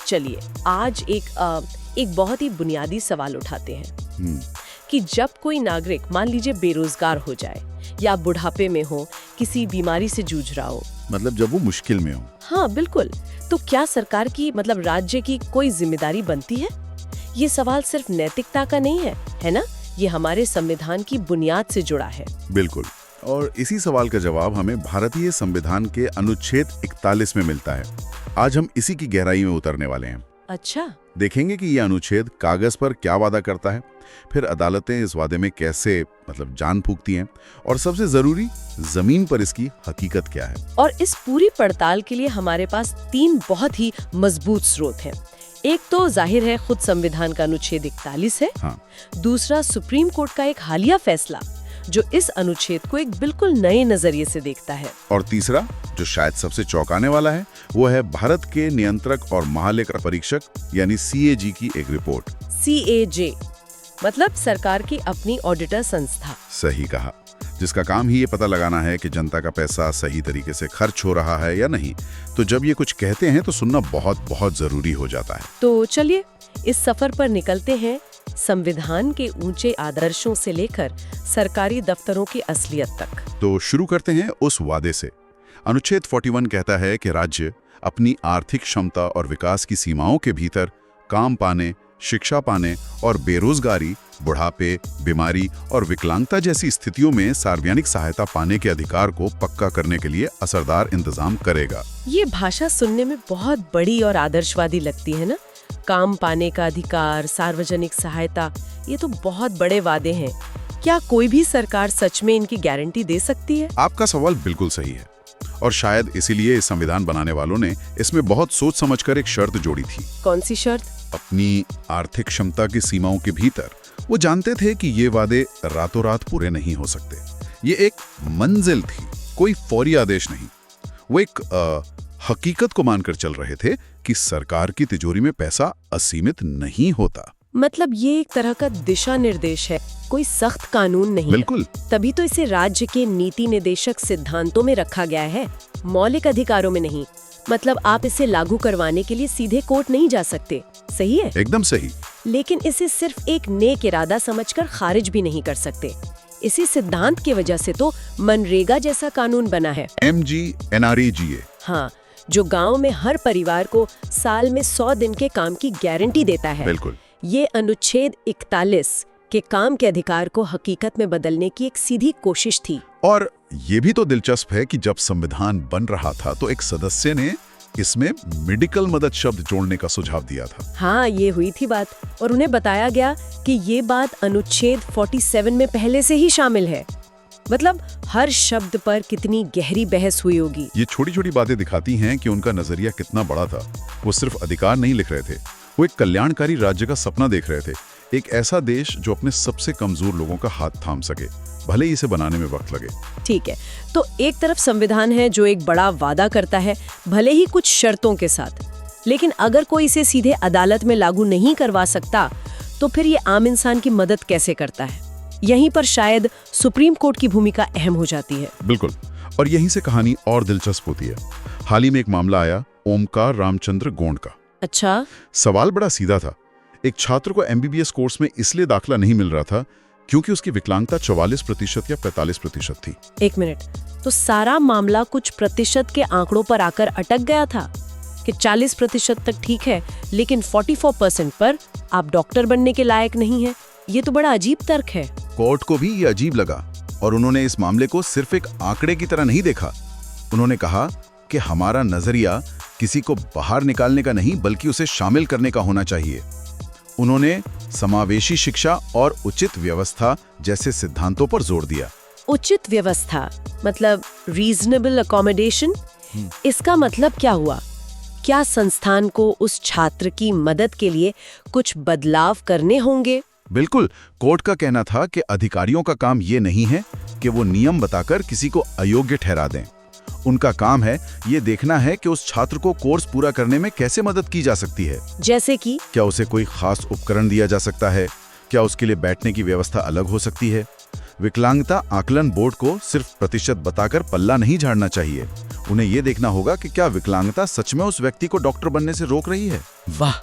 चलिए आज एक बहुत ही बुनियादी सवाल उठाते हैं कि जब कोई नागरिक मान लीजिए बेरोजगार हो जाए या बुढ़ापे में हो, किसी बीमारी से जूझ रहा हो, मतलब जब वो मुश्किल में हो। हाँ बिल्कुल, तो क्या सरकार की मतलब राज्य की कोई जिम्मेदारी बनती है? ये सवाल सिर्फ नैतिकता का नहीं है, है ना? ये हमारे संविधान की बुनियाद से जुड़ा है। बिल्कुल, और इसी सवाल का जवाब हमें भारतीय संविधान के अनुच्छेद 41 में मिलता है। आज हम इसी की गहराई में उतरने वाले हैं। अच्छा, देखेंगे कि ये अनुच्छेद कागज पर क्या वादा करता है, फिर अदालतें इस वादे में कैसे जान फूंकती हैं, और सबसे जरूरी जमीन पर इसकी हकीकत क्या है। और इस पूरी पड़ताल के लिए हमारे पास 3 बहुत ही मजबूत स्रोत हैं। एक तो जाहिर है खुद संविधान का अनुच्छेद 41 है। हाँ। दूसरा सुप्रीम कोर्ट का एक हालिया फैसला जो इस अनुच्छेद को एक बिल्कुल नए नजरिए से देखता है। और तीसरा, जो शायद सबसे चौंकाने वाला है, वो है भारत के नियंत्रक और महालेखा परीक्षक यानी CAG की एक रिपोर्ट। CAG मतलब सरकार की अपनी ऑडिटर संस्था। सही कहा, जिसका काम ही ये पता लगाना है कि जनता का पैसा सही तरीके से खर्च हो रहा है या नहीं। तो जब ये कुछ कहते हैं तो सुनना बहुत बहुत जरूरी हो जाता है। तो चलिए इस सफर पर निकलते हैं, संविधान के ऊंचे आदर्शों से लेकर सरकारी दफ्तरों की असलियत तक। तो शुरू करते हैं उस वादे से। अनुच्छेद 41 कहता है कि राज्य अपनी आर्थिक क्षमता और विकास की सीमाओं के भीतर काम पाने, शिक्षा पाने और बेरोजगारी, बुढ़ापे, बीमारी और विकलांगता जैसी स्थितियों में सार्वजनिक सहायता पाने के अधिकार को पक्का करने के लिए असरदार इंतजाम करेगा। ये भाषा सुनने में बहुत बड़ी और आदर्शवादी लगती है ना? काम पाने का अधिकार, सार्वजनिक सहायता, ये तो बहुत बड़े वादे हैं। क्या कोई भी सरकार सच में इनकी गारंटी दे सकती है? आपका सवाल बिल्कुल सही है, और शायद इसीलिए इस संविधान बनाने वालों ने इसमें बहुत सोच समझकर एक शर्त जोड़ी थी। कौन सी शर्त? अपनी आर्थिक क्षमता की सीमाओं के भीतर वो जानते थे कि ये वादे रातों रात पूरे नहीं हो सकते। ये एक मंजिल थी, कोई फौरी आदेश नहीं। वो एक हकीकत को मानकर चल रहे थे कि सरकार की तिजोरी में पैसा असीमित नहीं होता। मतलब ये एक तरह का दिशा निर्देश है, कोई सख्त कानून नहीं। बिल्कुल। तभी तो इसे राज्य के नीति निर्देशक सिद्धांतों में रखा गया है, मौलिक अधिकारों में नहीं। मतलब आप इसे लागू करवाने के लिए सीधे कोर्ट नहीं जा सकते। सही है? एकदम सही। लेकिन इसे सिर्फ एक नेक इरादा समझकर खारिज भी नहीं कर सकते। इसी सिद्धांत की वजह से तो मनरेगा जैसा कानून बना है, MGNREGA। हाँ, जो गांव में हर परिवार को साल में 100 दिन के काम की गारंटी देता है। बिल्कुल। ये अनुच्छेद 41 के काम के अधिकार को हकीकत में बदलने की एक सीधी कोशिश थी। और ये भी तो दिलचस्प है कि जब संविधान बन रहा था तो एक सदस्य ने इसमें मेडिकल मदद शब्द जोड़ने का सुझाव दिया था। हाँ, ये हुई थी बात, और उन्हें बताया गया कि ये बात अनुच्छेद 47 में पहले से ही शामिल है। मतलब हर शब्द पर कितनी गहरी बहस हुई होगी। ये छोटी छोटी बातें दिखाती हैं कि उनका नजरिया कितना बड़ा था। वो सिर्फ अधिकार नहीं लिख रहे थे, वो एक कल्याणकारी राज्य का सपना देख रहे थे। एक ऐसा देश जो अपने सबसे कमजोर लोगों का हाथ थाम सके, भले ही इसे बनाने में वक्त लगे। ठीक है, तो एक तरफ संविधान है जो एक बड़ा वादा करता है, भले ही कुछ शर्तों के साथ। लेकिन अगर कोई इसे सीधे अदालत में लागू नहीं करवा सकता, तो फिर ये आम इंसान की मदद कैसे करता है? यहीं पर शायद सुप्रीम कोर्ट की भूमिका अहम हो जाती है। बिल्कुल, और यहीं से कहानी और दिलचस्प होती है। हाल ही में एक मामला आया ओमकार रामचंद्र गोंड का। अच्छा। सवाल बड़ा सीधा था। एक छात्र को MBBS कोर्स में इसलिए दाखिला नहीं मिल रहा था क्योंकि उसकी विकलांगता 44% या 45% थी। एक मिनट, तो सारा मामला कुछ प्रतिशत के आंकड़ों पर आकर अटक गया था कि 40% तक ठीक है, लेकिन 44% पर आप डॉक्टर बनने के लायक नहीं है। ये तो बड़ा अजीब तर्क है। कोर्ट को भी ये अजीब लगा, और उन्होंने इस मामले को सिर्फ एक आंकड़े की तरह नहीं देखा। उन्होंने कहा कि हमारा नजरिया किसी को बाहर निकालने का नहीं, बल्कि उसे शामिल करने का होना चाहिए। उन्होंने समावेशी शिक्षा और उचित व्यवस्था जैसे सिद्धांतों पर जोर दिया। उचित व्यवस्था मतलब रीजनेबल अकोमोडेशन। इसका मतलब क्या हुआ? क्या संस्थान को उस छात्र की मदद के लिए कुछ बदलाव करने होंगे? बिल्कुल। कोर्ट का कहना था कि अधिकारियों का काम ये नहीं है कि वो नियम बताकर किसी को अयोग्य ठहरा दें। उनका काम है ये देखना है कि उस छात्र को कोर्स पूरा करने में कैसे मदद की जा सकती है। जैसे कि क्या उसे कोई खास उपकरण दिया जा सकता है? क्या उसके लिए बैठने की व्यवस्था अलग हो सकती है? विकलांगता आकलन बोर्ड को सिर्फ प्रतिशत बताकर पल्ला नहीं झाड़ना चाहिए। उन्हें ये देखना होगा कि क्या विकलांगता सच में उस व्यक्ति को डॉक्टर बनने से रोक रही है। वाह,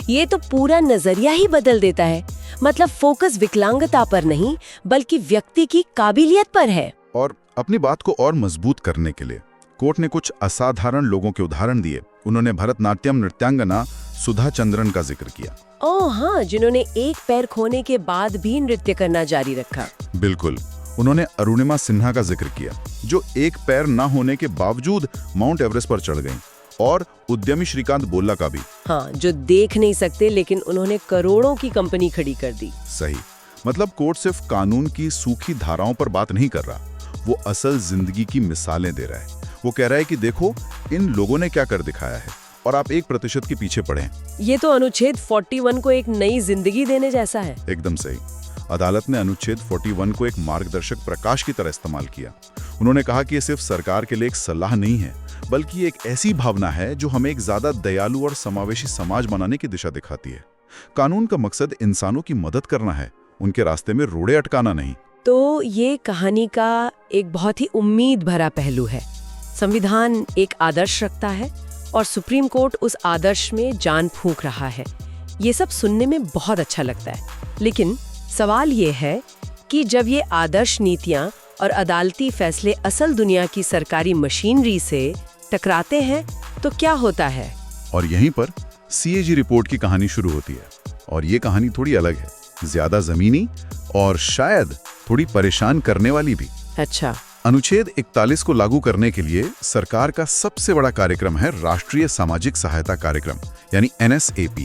ये तो पूरा नजरिया ही बदल देता है। मतलब फोकस विकलांगता पर नहीं बल्कि व्यक्ति की काबिलियत पर है। और अपनी बात को और मजबूत करने के लिए कोर्ट ने कुछ असाधारण लोगों के उदाहरण दिए। उन्होंने भरतनाट्यम नृत्यांगना सुधा चंद्रन का जिक्र किया। ओह हाँ, जिन्होंने एक पैर खोने के बाद भी नृत्य करना जारी रखा। बिल्कुल। उन्होंने अरुणिमा सिन्हा का जिक्र किया, जो एक पैर न होने के बावजूद माउंट एवरेस्ट पर चढ़ गईं। और उद्यमी श्रीकांत बोल्ला का भी। हाँ, जो देख नहीं सकते लेकिन उन्होंने करोड़ों की कंपनी खड़ी कर दी। सही। मतलब कोर्ट सिर्फ कानून की सूखी धाराओं पर बात नहीं कर रहा, वो असल जिंदगी की मिसालें दे रहा है। वो कह रहा है कि देखो इन लोगों ने क्या कर दिखाया है और आप 1% के पीछे पड़े हैं। ये तो अनुच्छेद 41 को एक नई जिंदगी देने जैसा है। एकदम सही। अदालत ने अनुच्छेद 41 को एक मार्गदर्शक प्रकाश की तरह इस्तेमाल किया। उन्होंने कहा कि ये सिर्फ सरकार के लिए एक सलाह नहीं है, बल्कि एक ऐसी भावना है जो हमें एक ज्यादा दयालु और समावेशी समाज बनाने की दिशा दिखाती है। कानून का मकसद इंसानों की मदद करना है, उनके रास्ते में रोड़े अटकाना नहीं। तो ये कहानी का एक बहुत ही उम्मीद भरा पहलू है। संविधान एक आदर्श रखता है और सुप्रीम कोर्ट उस आदर्श में जान फूंक रहा है। ये सब सुनने में बहुत अच्छा लगता है, लेकिन सवाल ये है कि जब ये आदर्श नीतियां और अदालती फैसले असल दुनिया की सरकारी मशीनरी से टकराते हैं तो क्या होता है? और यहीं पर CAG रिपोर्ट की कहानी शुरू होती है। और ये कहानी थोड़ी अलग है, ज्यादा जमीनी और शायद थोड़ी परेशान करने वाली भी। अच्छा। अनुच्छेद 41 को लागू करने के लिए सरकार का सबसे बड़ा कार्यक्रम है राष्ट्रीय सामाजिक सहायता कार्यक्रम, यानी NSAP।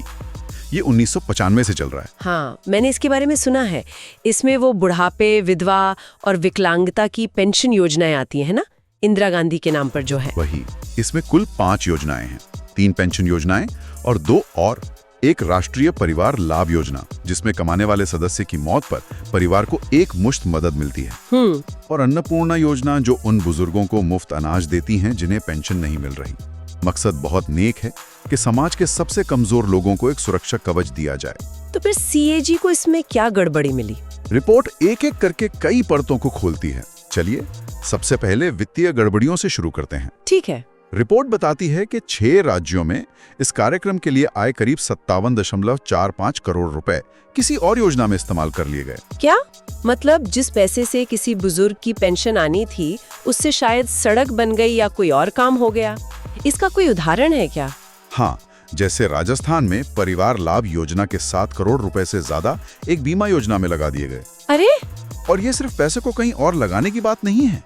ये 1995 से चल रहा है। हाँ, मैंने इसके बारे में सुना है। इसमें वो बुढ़ापे, विधवा और विकलांगता की पेंशन योजनाएं आती हैं ना, इंदिरा गांधी के नाम पर जो है। वही। इसमें कुल 5 योजनाएं हैं, 3 पेंशन योजनाएं और 2 और। एक राष्ट्रीय परिवार लाभ योजना, जिसमें कमाने वाले सदस्य की मौत पर परिवार को एक मुश्त मदद मिलती है। और अन्नपूर्णा योजना, जो उन बुजुर्गों को मुफ्त अनाज देती हैं जिन्हें पेंशन नहीं मिल रही। मकसद बहुत नेक है कि समाज के सबसे कमजोर लोगों को एक सुरक्षा कवच दिया जाए। तो फिर CAG को इसमें क्या गड़बड़ी मिली? रिपोर्ट एक एक करके कई परतों को खोलती है। चलिए सबसे पहले वित्तीय गड़बड़ियों से शुरू करते हैं। ठीक है। रिपोर्ट बताती है कि 6 राज्यों में इस कार्यक्रम के लिए आए करीब 57.45 करोड़ रुपए किसी और योजना में इस्तेमाल कर लिए गए। क्या मतलब जिस पैसे से किसी बुजुर्ग की पेंशन आनी थी, उससे शायद सड़क बन गई या कोई और काम हो गया? इसका कोई उदाहरण है क्या? हाँ, जैसे राजस्थान में परिवार लाभ योजना के 7 करोड़ रुपए से ज्यादा एक बीमा योजना में लगा दिए गए। अरे! और ये सिर्फ पैसे को कहीं और लगाने की बात नहीं है।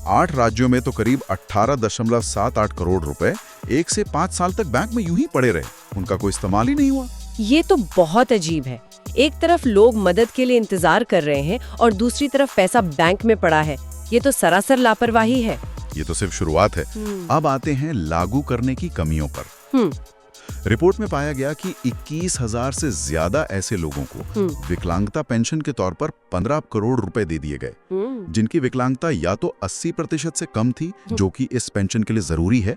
8 राज्यों में तो करीब 18.78 करोड़ रुपए 1 से 5 साल तक बैंक में यूं ही पड़े रहे, उनका कोई इस्तेमाल ही नहीं हुआ। ये तो बहुत अजीब है। एक तरफ लोग मदद के लिए इंतजार कर रहे हैं और दूसरी तरफ पैसा बैंक में पड़ा है। ये तो सरासर लापरवाही है। ये तो सिर्फ शुरुआत है। अब आते हैं लागू करने की कमियों पर। रिपोर्ट में पाया गया कि 21,000 से ज्यादा ऐसे लोगों को विकलांगता पेंशन के तौर पर 15 करोड़ रुपए दे दिए गए, जिनकी विकलांगता या तो 80% से कम थी, जो कि इस पेंशन के लिए जरूरी है,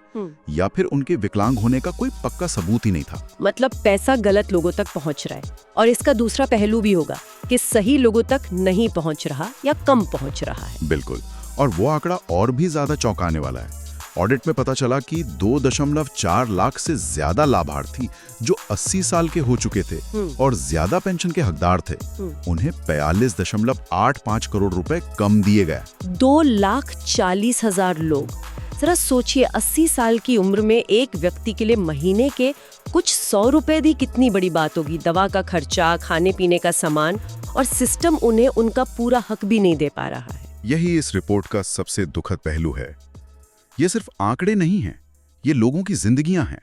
या फिर उनके विकलांग होने का कोई पक्का सबूत ही नहीं था। मतलब पैसा गलत लोगों तक पहुंच रहा है। और इसका दूसरा पहलू भी होगा कि सही लोगों तक नहीं पहुंच रहा या कम पहुंच रहा है। बिल्कुल। और वो आंकड़ा और भी ज्यादा चौंकाने वाला है। ऑडिट में पता चला कि 2.4 लाख से ज्यादा लाभार्थी जो 80 साल के हो चुके थे और ज्यादा पेंशन के हकदार थे, उन्हें 42.85 करोड़ रुपए कम दिए गए। 2,40,000 लोग। जरा सोचिए, 80 साल की उम्र में एक व्यक्ति के लिए महीने के कुछ 100 रुपए भी कितनी बड़ी बात होगी। दवा का खर्चा, खाने पीने का सामान, और सिस्टम उन्हें उनका पूरा हक भी नहीं दे पा रहा है। यही इस रिपोर्ट का सबसे दुखद पहलू है। ये सिर्फ आंकड़े नहीं हैं, ये लोगों की जिंदगियां हैं।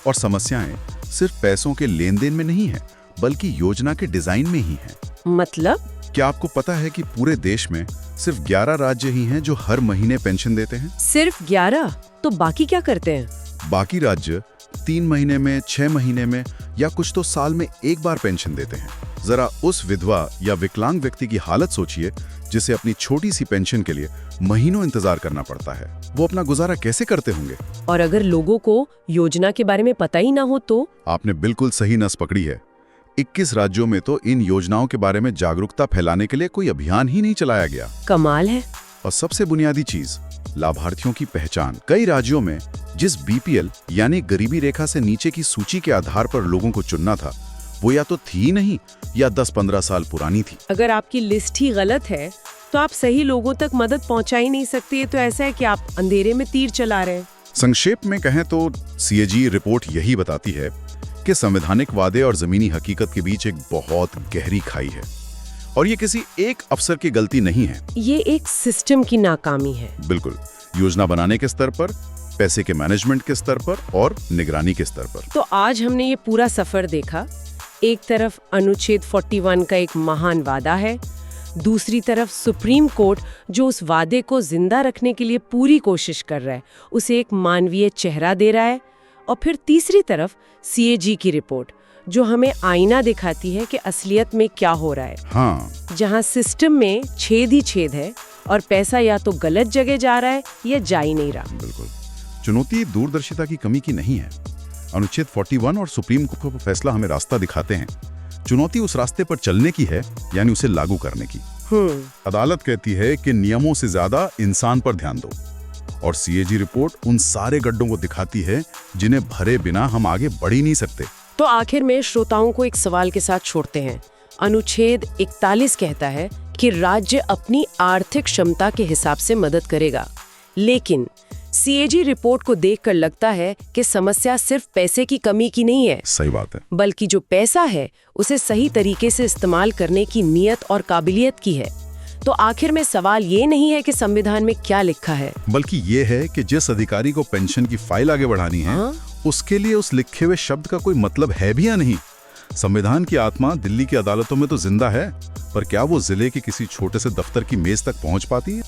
और समस्याएं सिर्फ पैसों के लेन देन में नहीं है, बल्कि योजना के डिजाइन में ही है। मतलब? क्या आपको पता है कि पूरे देश में सिर्फ 11 राज्य ही हैं जो हर महीने पेंशन देते हैं? सिर्फ 11? तो बाकी क्या करते हैं? बाकी राज्य 3 महीने में, 6 महीने में या कुछ तो साल में एक बार पेंशन देते हैं। जरा उस विधवा या विकलांग व्यक्ति की हालत सोचिए, जिसे अपनी छोटी सी पेंशन के लिए महीनों इंतजार करना पड़ता है। वो अपना गुजारा कैसे करते होंगे? और अगर लोगों को योजना के बारे में पता ही ना हो तो? आपने बिल्कुल सही नस पकड़ी है। 21 राज्यों में तो इन योजनाओं के बारे में जागरूकता फैलाने के लिए कोई अभियान ही नहीं चलाया गया। कमाल है। और सबसे बुनियादी चीज, लाभार्थियों की पहचान। कई राज्यों में जिस बीपीएल यानी गरीबी रेखा से नीचे की सूची के आधार पर लोगों को चुनना था, वो या तो थी नहीं या 10-15 साल पुरानी थी। अगर आपकी लिस्ट ही गलत है तो आप सही लोगों तक मदद पहुंचा ही नहीं सकती। ये तो ऐसा है कि आप अंधेरे में तीर चला रहे हैं। संक्षेप में कहें तो सीएजी रिपोर्ट यही बताती है कि संवैधानिक वादे और जमीनी हकीकत के बीच एक बहुत गहरी खाई है, और ये किसी एक अफसर की गलती नहीं है। ये एक सिस्टम की नाकामी है। बिल्कुल, योजना बनाने के स्तर पर, पैसे के मैनेजमेंट के स्तर पर और निगरानी के स्तर पर। तो आज हमने ये पूरा सफर देखा। एक तरफ अनुच्छेद 41 का एक महान वादा है, दूसरी तरफ सुप्रीम कोर्ट जो उस वादे को जिंदा रखने के लिए पूरी कोशिश कर रहा है, उसे एक मानवीय चेहरा दे रहा है, और फिर तीसरी तरफ सीएजी की रिपोर्ट जो हमें आईना दिखाती है कि असलियत में क्या हो रहा है। हाँ, जहां सिस्टम में छेद ही छेद है और पैसा या तो गलत जगह जा रहा है या जा ही नहीं रहा। बिल्कुल। चुनौती दूरदर्शिता की कमी की नहीं है। अनुच्छेद 41 और सुप्रीम कोर्ट का फैसला हमें रास्ता दिखाते हैं। चुनौती उस रास्ते पर चलने की है, यानी उसे लागू करने की। अदालत कहती है कि नियमों से ज्यादा इंसान पर ध्यान दो, और सीएजी रिपोर्ट उन सारे गड्ढों को दिखाती है जिन्हें भरे बिना हम आगे बढ़ ही नहीं सकते। तो आखिर में श्रोताओं को एक सवाल के साथ छोड़ते हैं। अनुच्छेद 41 कहता है कि राज्य अपनी आर्थिक क्षमता के हिसाब से मदद करेगा, लेकिन सीएजी रिपोर्ट को देखकर लगता है कि समस्या सिर्फ पैसे की कमी की नहीं है। सही बात है। बल्कि जो पैसा है उसे सही तरीके से इस्तेमाल करने की नीयत और काबिलियत की है। तो आखिर में सवाल ये नहीं है कि संविधान में क्या लिखा है, बल्कि ये है कि जिस अधिकारी को पेंशन की फाइल आगे बढ़ानी है, उसके लिए उस लिखे हुए शब्द का कोई मतलब है भी या नहीं। संविधान की आत्मा दिल्ली की अदालतों में तो जिंदा है, पर क्या वो जिले के किसी छोटे से दफ्तर की मेज तक पहुंच पाती है?